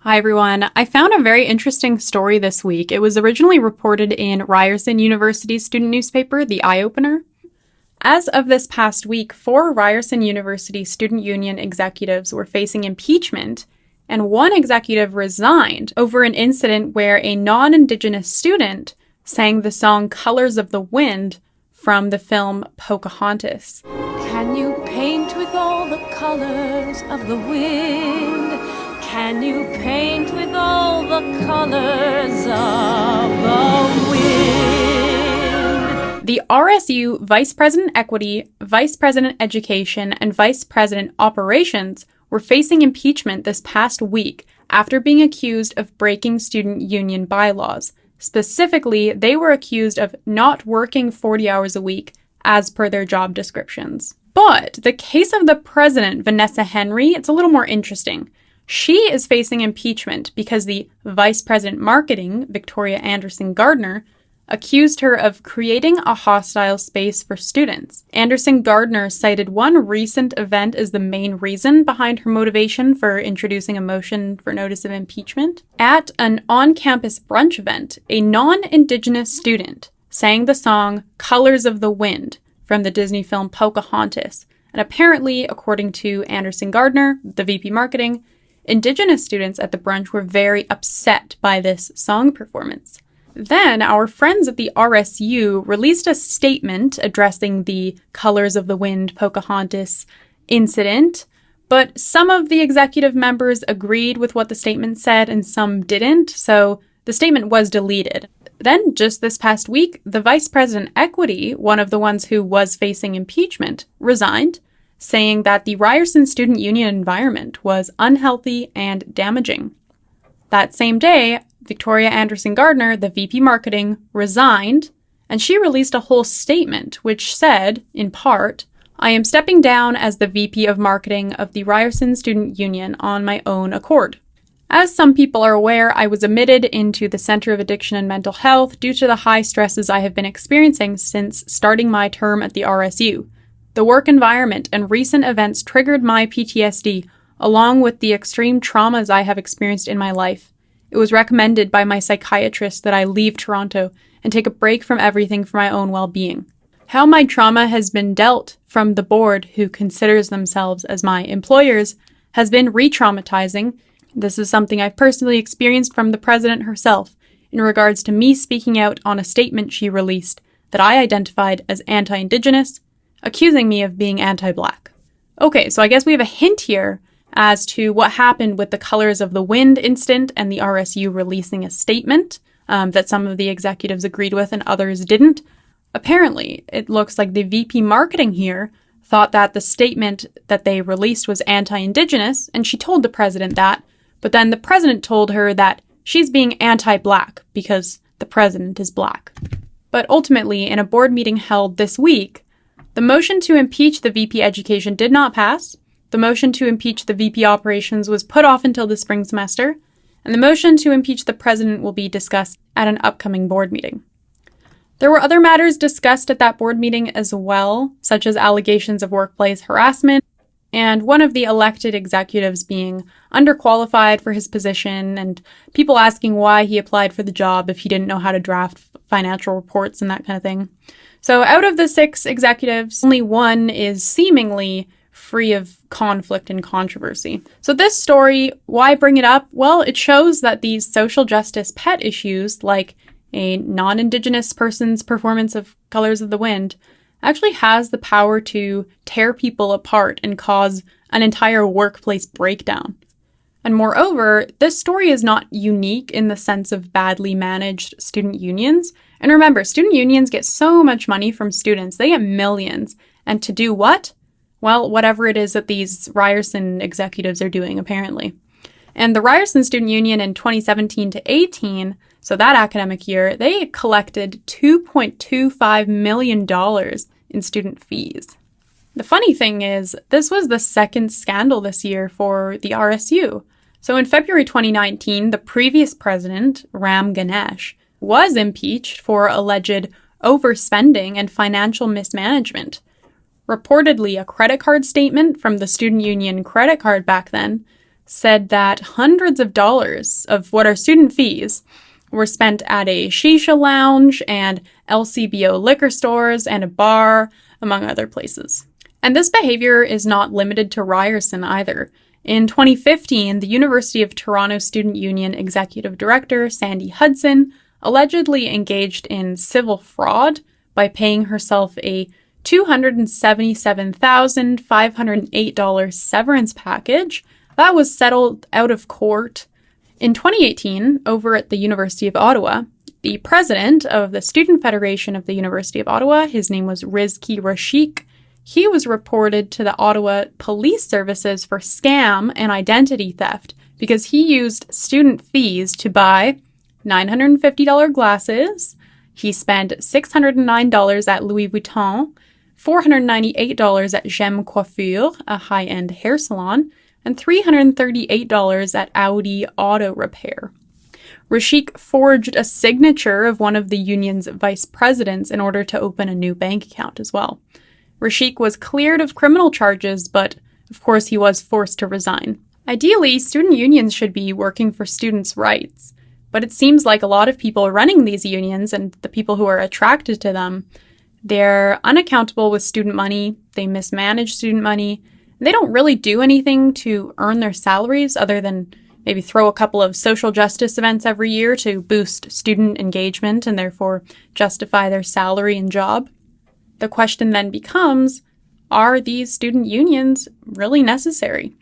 Hi, everyone. I found a very interesting story this week. It was originally reported in Ryerson University Student newspaper, The Eye Opener. As of this past week, 4 Ryerson University Student Union executives were facing impeachment, and one executive resigned over an incident where a non-indigenous student sang the song Colors of the Wind from the film Pocahontas. Can you paint with all the colors of the wind? Can you paint with all the colors of the wind? The RSU Vice President Equity, Vice President Education, and Vice President Operations were facing impeachment this past week after being accused of breaking student union bylaws. Specifically, they were accused of not working 40 hours a week as per their job descriptions. But the case of the president, Vanessa Henry, it's a little more interesting. She is facing impeachment because the Vice President Marketing, Victoria Anderson Gardner, accused her of creating a hostile space for students. Anderson Gardner cited one recent event as the main reason behind her motivation for introducing a motion for notice of impeachment. At an on-campus brunch event, a non-indigenous student sang the song Colors of the Wind from the Disney film Pocahontas. And apparently, according to Anderson Gardner, the VP Marketing, Indigenous students at the brunch were very upset by this song performance. Then, our friends at the RSU released a statement addressing the Colors of the Wind Pocahontas incident, but some of the executive members agreed with what the statement said and some didn't, so the statement was deleted. Then, just this past week, the Vice President Equity, one of the ones who was facing impeachment, resigned, saying that the Ryerson Student Union environment was unhealthy and damaging. That same day, Victoria Anderson Gardner, the VP Marketing, resigned, and she released a whole statement which said, in part, "I am stepping down as the VP of Marketing of the Ryerson Student Union on my own accord. As some people are aware, I was admitted into the Center of Addiction and Mental Health due to the high stresses I have been experiencing since starting my term at the RSU. The work environment and recent events triggered my PTSD, along with the extreme traumas I have experienced in my life. It was recommended by my psychiatrist that I leave Toronto and take a break from everything for my own well-being. How my trauma has been dealt from the board, who considers themselves as my employers, has been re-traumatizing. This is something I've personally experienced from the president herself in regards to me speaking out on a statement she released that I identified as anti-Indigenous, accusing me of being anti-Black." Okay, so I guess we have a hint here as to what happened with the Colors of the Wind incident and the RSU releasing a statement that some of the executives agreed with and others didn't. Apparently, it looks like the VP Marketing here thought that the statement that they released was anti-Indigenous, and she told the president that, but then the president told her that she's being anti-Black because the president is Black. But ultimately, in a board meeting held this week, the motion to impeach the VP Education did not pass, the motion to impeach the VP Operations was put off until the spring semester, and the motion to impeach the president will be discussed at an upcoming board meeting. There were other matters discussed at that board meeting as well, such as allegations of workplace harassment, and one of the elected executives being underqualified for his position, and people asking why he applied for the job if he didn't know how to draft financial reports and that kind of thing. So out of the 6 executives, only one is seemingly free of conflict and controversy. So this story, why bring it up? Well, it shows that these social justice pet issues, like a non-Indigenous person's performance of Colors of the Wind, actually has the power to tear people apart and cause an entire workplace breakdown. And moreover, this story is not unique in the sense of badly managed student unions. And remember, student unions get so much money from students. They get millions. And to do what? Well, whatever it is that these Ryerson executives are doing, apparently. And the Ryerson Student Union in 2017 to 18, so that academic year, they collected $2.25 million in student fees. The funny thing is, this was the second scandal this year for the RSU. So in February 2019, the previous president, Ram Ganesh, was impeached for alleged overspending and financial mismanagement. Reportedly, a credit card statement from the student union credit card back then said that hundreds of dollars of what are student fees were spent at a shisha lounge and LCBO liquor stores and a bar, among other places. And this behavior is not limited to Ryerson either. In 2015, the University of Toronto Student Union Executive Director Sandy Hudson allegedly engaged in civil fraud by paying herself a $277,508 severance package that was settled out of court. In 2018, over at the University of Ottawa, the president of the Student Federation of the University of Ottawa, his name was Rizki Rashik, he was reported to the Ottawa Police Services for scam and identity theft because he used student fees to buy $950 glasses. He spent $609 at Louis Vuitton, $498 at J'aime Coiffure, a high-end hair salon, and $338 at Audi Auto Repair. Rashik forged a signature of one of the union's vice presidents in order to open a new bank account as well. Rashik was cleared of criminal charges, but of course he was forced to resign. Ideally, student unions should be working for students' rights, but it seems like a lot of people running these unions and the people who are attracted to them, they're unaccountable with student money, they mismanage student money, and they don't really do anything to earn their salaries other than maybe throw a couple of social justice events every year to boost student engagement and therefore justify their salary and job. The question then becomes, are these student unions really necessary?